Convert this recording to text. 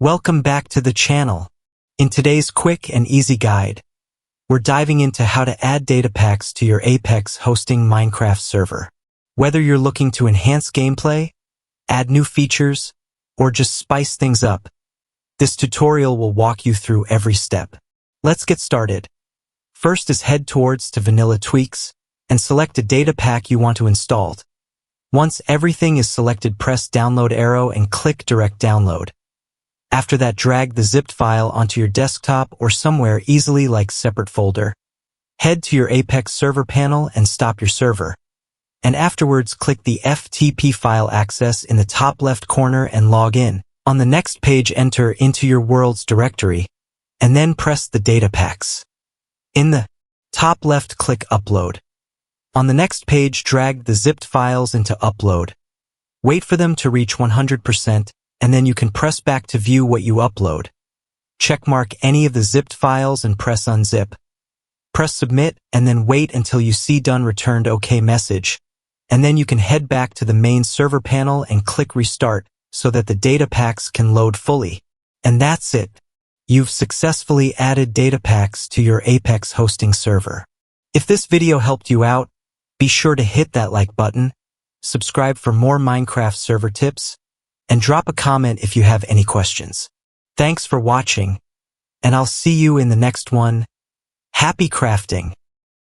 Welcome back to the channel. In today's quick and easy guide, we're diving into how to add Datapacks to your Apex hosting Minecraft server. Whether you're looking to enhance gameplay, add new features, or just spice things up, this tutorial will walk you through every step. Let's get started. First is head towards to Vanilla Tweaks and select a Datapack you want to install. Once everything is selected, press download arrow and click direct download. After that, drag the zipped file onto your desktop or somewhere easily like separate folder. Head to your Apex server panel and stop your server. And afterwards, click the FTP file access in the top left corner and log in. On the next page, enter into your world's directory and then press the Datapacks. In the top left, click Upload. On the next page, drag the zipped files into Upload. Wait for them to reach 100%, and then you can press back to view what you upload. Checkmark any of the zipped files and press Unzip. Press Submit and then wait until you see Done Returned OK message. And then you can head back to the main server panel and click Restart so that the Datapacks can load fully. And that's it. You've successfully added Datapacks to your Apex hosting server. If this video helped you out, be sure to hit that like button, subscribe for more Minecraft server tips, and drop a comment if you have any questions. Thanks for watching, and I'll see you in the next one. Happy crafting!